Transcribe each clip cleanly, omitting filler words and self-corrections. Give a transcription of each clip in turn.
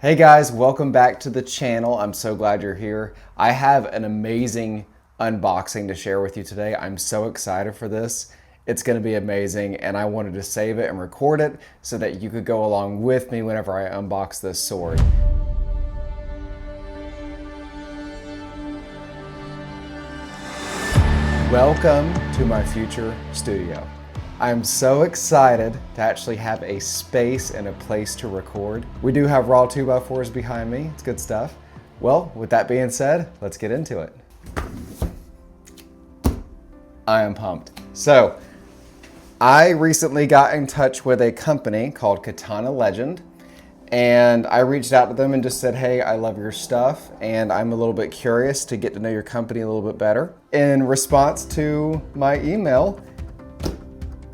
Hey guys, welcome back to the channel. I'm so glad you're here. I have an amazing unboxing to share with you today. I'm so excited for this. It's going to be amazing, and I wanted to save it and record it so that you could go along with me whenever I unbox this sword. Welcome to my future studio. I'm so excited to actually have a space and a place to record. We do have raw 2x4s behind me. It's good stuff. Well, with that being said, let's get into it. I am pumped. So, I recently got in touch with a company called Katana-Legend, and I reached out to them and just said, hey, I love your stuff, and I'm a little bit curious to get to know your company a little bit better. In response to my email,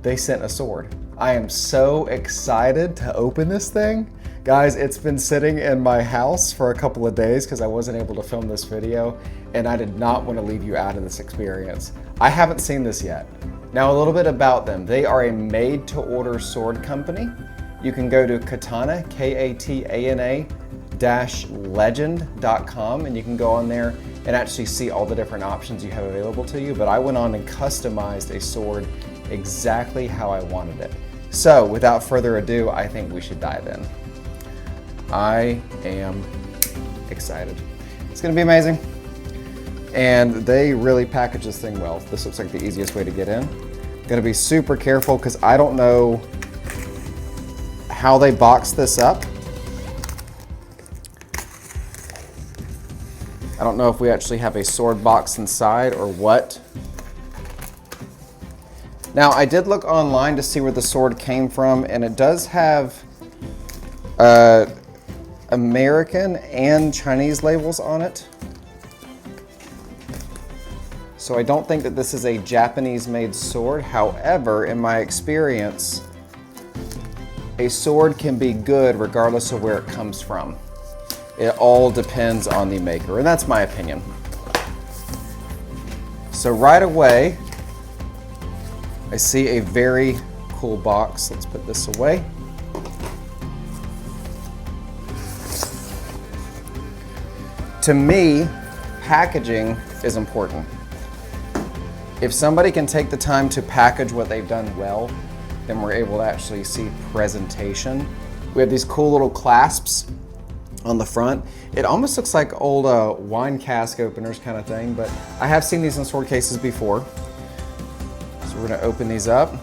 they sent a sword. I am so excited to open this thing. Guys, it's been sitting in my house for a couple of days because I wasn't able to film this video, and I did not want to leave you out of this experience. I haven't seen this yet. Now, a little bit about them. They are a made-to-order sword company. You can go to Katana, Katana-Legend.com, and you can go on there and actually see all the different options you have available to you. But I went on and customized a sword exactly how I wanted it. So without further ado, I think we should dive in. I am excited. It's gonna be amazing. And they really package this thing well. This looks like the easiest way to get in. Gonna be super careful because I don't know how they box this up. I don't know if we actually have a sword box inside or what. Now, I did look online to see where the sword came from, and it does have American and Chinese labels on it. So I don't think that this is a Japanese-made sword. However, in my experience, a sword can be good regardless of where it comes from. It all depends on the maker, and that's my opinion. So right away, I see a very cool box. Let's put this away. To me, packaging is important. If somebody can take the time to package what they've done well, then we're able to actually see presentation. We have these cool little clasps on the front. It almost looks like old wine cask openers kind of thing, but I have seen these in sword cases before. So we're gonna open these up.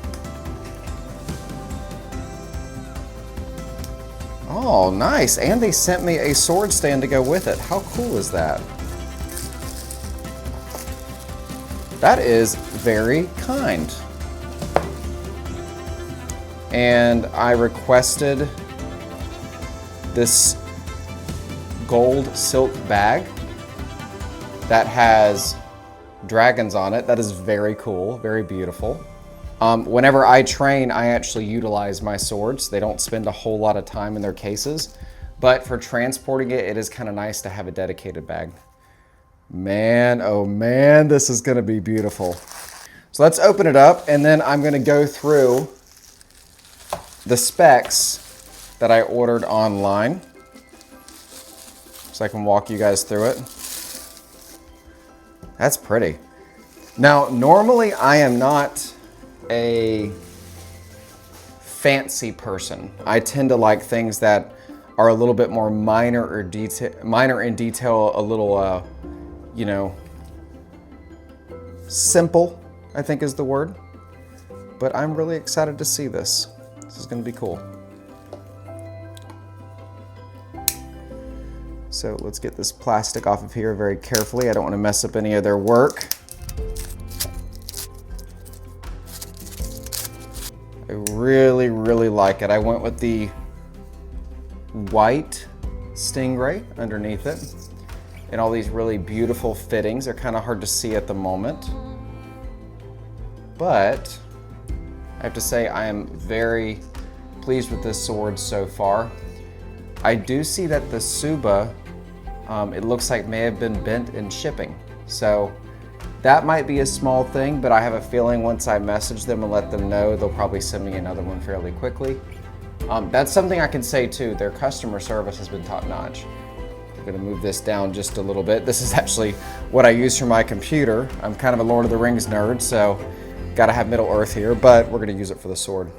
Oh, nice. And they sent me a sword stand to go with it. How cool is that? That is very kind. And I requested this gold silk bag that has dragons on it. That is very cool, very beautiful. Whenever I train, I actually utilize my swords. They don't spend a whole lot of time in their cases, but for transporting it, it is kind of nice to have a dedicated bag. Man, oh man, this is gonna be beautiful. So let's open it up, and then I'm gonna go through the specs that I ordered online so I can walk you guys through it. That's pretty. Now, normally I am not a fancy person. I tend to like things that are a little bit more minor in detail, a little, you know, simple, I think is the word. But I'm really excited to see this. This is gonna be cool. So let's get this plastic off of here very carefully. I don't want to mess up any of their work. I really, really like it. I went with the white stingray underneath it. And all these really beautiful fittings. They're kind of hard to see at the moment. But I have to say I am very pleased with this sword so far. I do see that the Suba, it looks like may have been bent in shipping. So that might be a small thing, but I have a feeling once I message them and let them know, they'll probably send me another one fairly quickly. That's something I can say too. Their customer service has been top notch. I'm gonna move this down just a little bit. This is actually what I use for my computer. I'm kind of a Lord of the Rings nerd, so gotta have Middle Earth here, but we're gonna use it for the sword.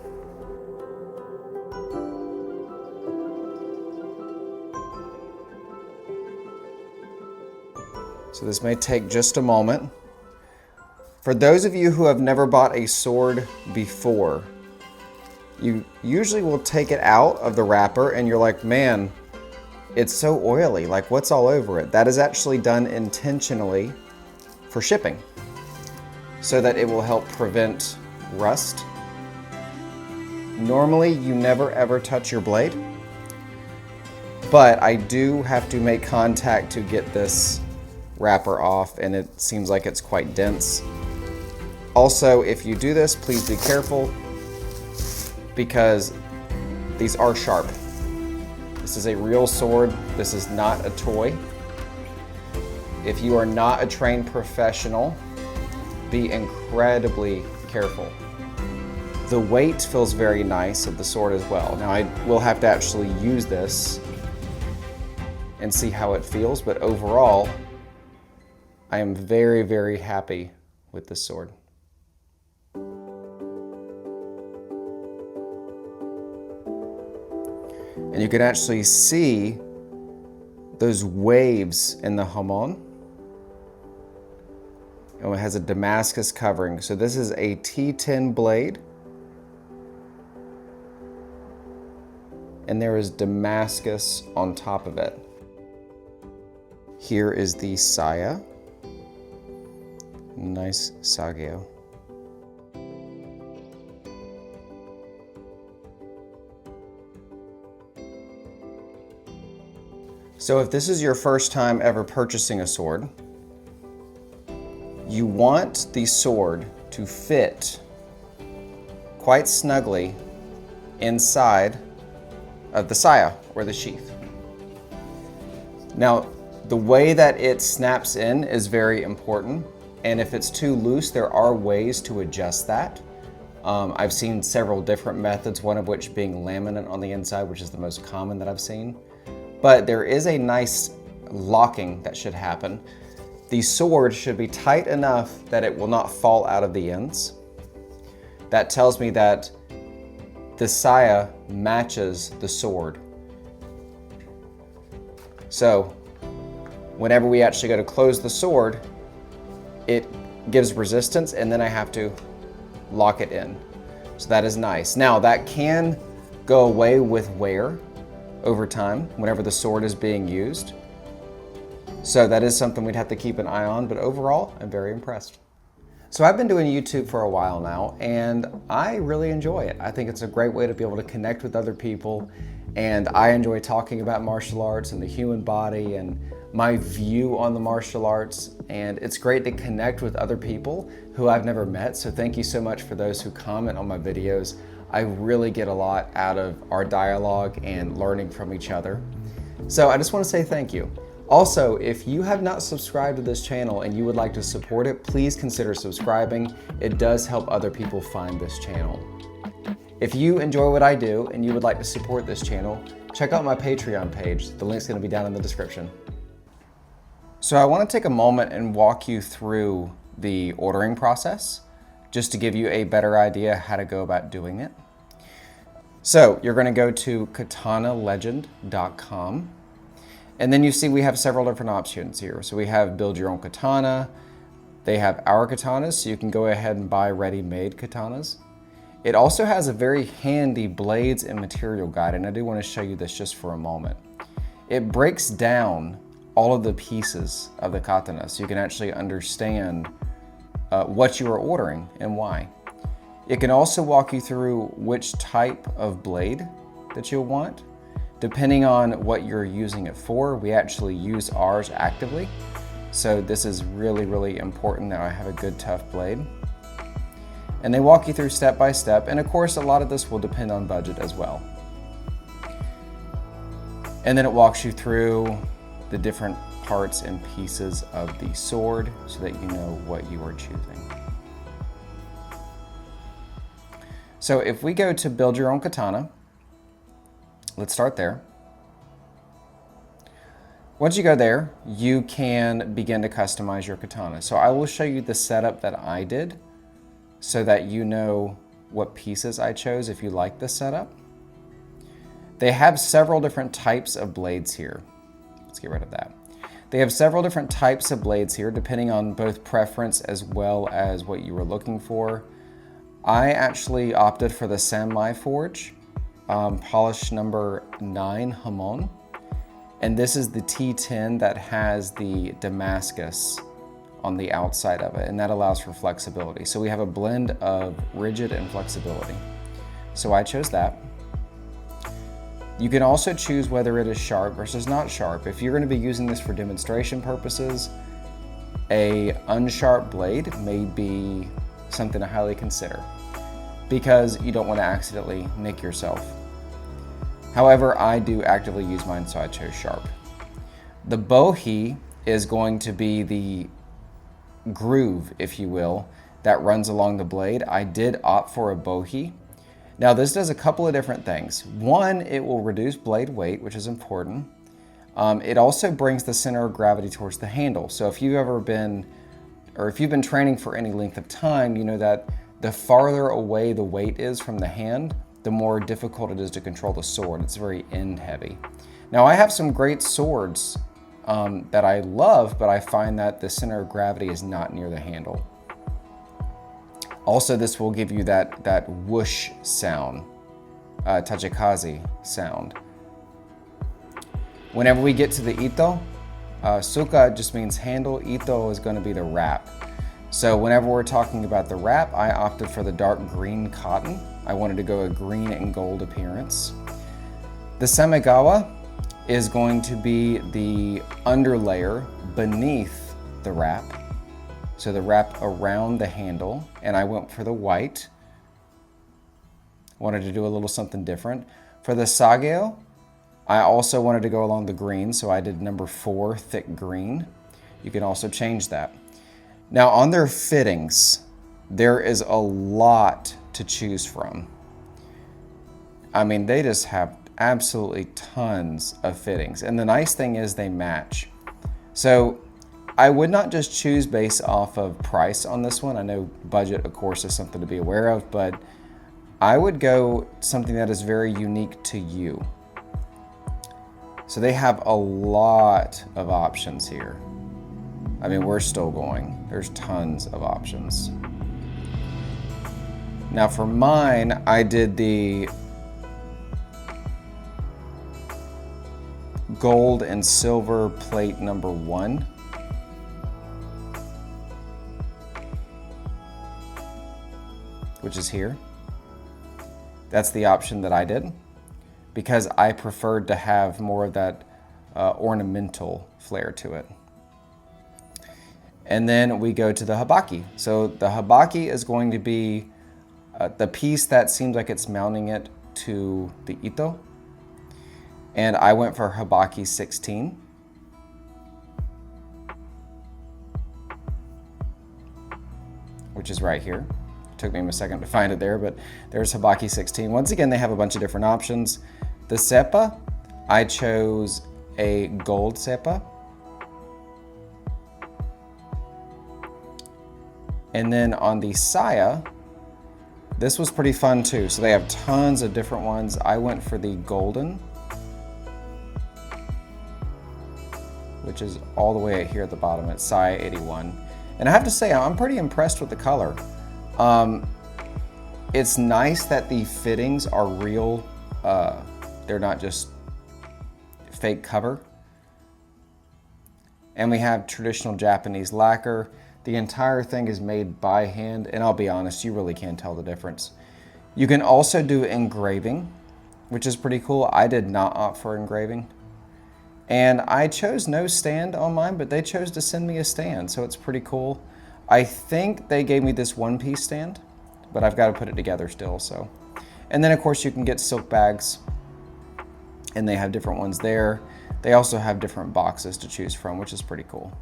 So this may take just a moment. For those of you who have never bought a sword before, you usually will take it out of the wrapper and you're like, man, it's so oily, like what's all over it? That is actually done intentionally for shipping so that it will help prevent rust. Normally, you never ever touch your blade, but I do have to make contact to get this wrapper off, and it seems like it's quite dense. Also, if you do this, please be careful because these are sharp. This is a real sword. This is not a toy. If you are not a trained professional, be incredibly careful. The weight feels very nice of the sword as well. Now I will have to actually use this and see how it feels, but overall, I am very, very happy with this sword. And you can actually see those waves in the hamon. And it has a Damascus covering. So this is a T10 blade. And there is Damascus on top of it. Here is the saya. Nice sageo. So if this is your first time ever purchasing a sword, you want the sword to fit quite snugly inside of the saya or the sheath. Now, the way that it snaps in is very important, and if it's too loose, there are ways to adjust that. I've seen several different methods, one of which being laminate on the inside, which is the most common that I've seen. But there is a nice locking that should happen. The sword should be tight enough that it will not fall out of the ends. That tells me that the saya matches the sword. So whenever we actually go to close the sword, it gives resistance, and then I have to lock it in. So that is nice. Now that can go away with wear over time whenever the sword is being used. So that is something we'd have to keep an eye on, but overall, I'm very impressed. So I've been doing YouTube for a while now, and I really enjoy it. I think it's a great way to be able to connect with other people, and I enjoy talking about martial arts and the human body and my view on the martial arts, and it's great to connect with other people who I've never met. So thank you so much for those who comment on my videos. I really get a lot out of our dialogue and learning from each other. So I just want to say thank you. Also, if you have not subscribed to this channel and you would like to support it, please consider subscribing. It does help other people find this channel. If you enjoy what I do and you would like to support this channel, check out my Patreon page. The link's going to be down in the description. So I want to take a moment and walk you through the ordering process, just to give you a better idea how to go about doing it. So you're going to go to Katana-Legend.com, and then you see we have several different options here. So we have Build Your Own Katana. They have our katanas, so you can go ahead and buy ready-made katanas. It also has a very handy blades and material guide, and I do want to show you this just for a moment. It breaks down all of the pieces of the katana, so you can actually understand what you are ordering and why. It can also walk you through which type of blade that you'll want. Depending on what you're using it for, we actually use ours actively. So this is really, really important that I have a good tough blade. And they walk you through step by step. And of course, a lot of this will depend on budget as well. And then it walks you through the different parts and pieces of the sword so that you know what you are choosing. So if we go to Build Your Own Katana, let's start there. Once you go there, you can begin to customize your katana. So I will show you the setup that I did so that you know what pieces I chose if you like the setup. They have several different types of blades here. Let's get rid of that. They have several different types of blades here depending on both preference as well as what you were looking for. I actually opted for the Samurai Forge, polish number 9 Hamon. And this is the T10 that has the Damascus on the outside of it, and that allows for flexibility. So we have a blend of rigid and flexibility. So I chose that. You can also choose whether it is sharp versus not sharp. If you're going to be using this for demonstration purposes, a unsharp blade may be something to highly consider because you don't want to accidentally nick yourself. However, I do actively use mine, so I chose sharp. The bohi is going to be the groove, if you will, that runs along the blade. I did opt for a bohi. Now this does a couple of different things. One, it will reduce blade weight, which is important. It also brings the center of gravity towards the handle. So if you've ever been, or if you've been training for any length of time, you know that the farther away the weight is from the hand, the more difficult it is to control the sword. It's very end heavy. Now I have some great swords that I love, but I find that the center of gravity is not near the handle. Also, this will give you that whoosh sound, tachikaze sound. Whenever we get to the ito, suka just means handle, ito is going to be the wrap. So whenever we're talking about the wrap, I opted for the dark green cotton. I wanted to go a green and gold appearance. The semigawa is going to be the underlayer beneath the wrap. So the wrap around the handle, and I went for the white. Wanted to do a little something different. For the sageo, I also wanted to go along the green, so I did number 4, thick green. You can also change that. Now on their fittings, there is a lot to choose from. I mean, they just have absolutely tons of fittings. And the nice thing is they match. So I would not just choose based off of price on this one. I know budget, of course, is something to be aware of, but I would go something that is very unique to you. So they have a lot of options here. I mean, we're still going. There's tons of options. Now for mine, I did the gold and silver plate number 1. Which is here. That's the option that I did because I preferred to have more of that ornamental flair to it. And then we go to the habaki. So the habaki is going to be the piece that seems like it's mounting it to the ito. And I went for habaki 16. Which is right here. Took me a second to find it there, but there's habaki 16. Once again, they have a bunch of different options. The seppa, I chose a gold seppa. And then on the saya, this was pretty fun too. So they have tons of different ones. I went for the golden, which is all the way here at the bottom at saya 81. And I have to say, I'm pretty impressed with the color. It's nice that the fittings are real. They're not just fake cover. And we have traditional Japanese lacquer. The entire thing is made by hand, and I'll be honest, you really can't tell the difference. You can also do engraving, which is pretty cool. I did not opt for engraving. And I chose no stand on mine, but they chose to send me a stand, so it's pretty cool. I think they gave me this one-piece stand, but I've got to put it together still, so. And then, of course, you can get silk bags, and they have different ones there. They also have different boxes to choose from, which is pretty cool.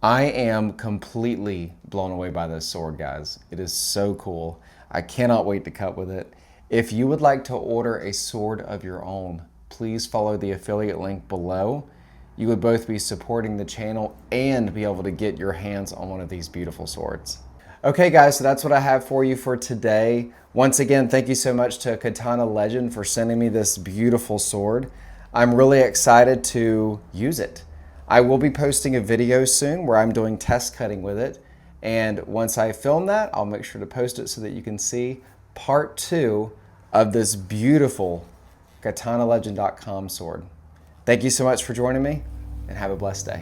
I am completely blown away by this sword, guys. It is so cool. I cannot wait to cut with it. If you would like to order a sword of your own, please follow the affiliate link below. You would both be supporting the channel and be able to get your hands on one of these beautiful swords. Okay guys, so that's what I have for you for today. Once again, thank you so much to Katana-Legend for sending me this beautiful sword. I'm really excited to use it. I will be posting a video soon where I'm doing test cutting with it. And once I film that, I'll make sure to post it so that you can see part 2 of this beautiful Katana-Legend.com sword. Thank you so much for joining me, and have a blessed day.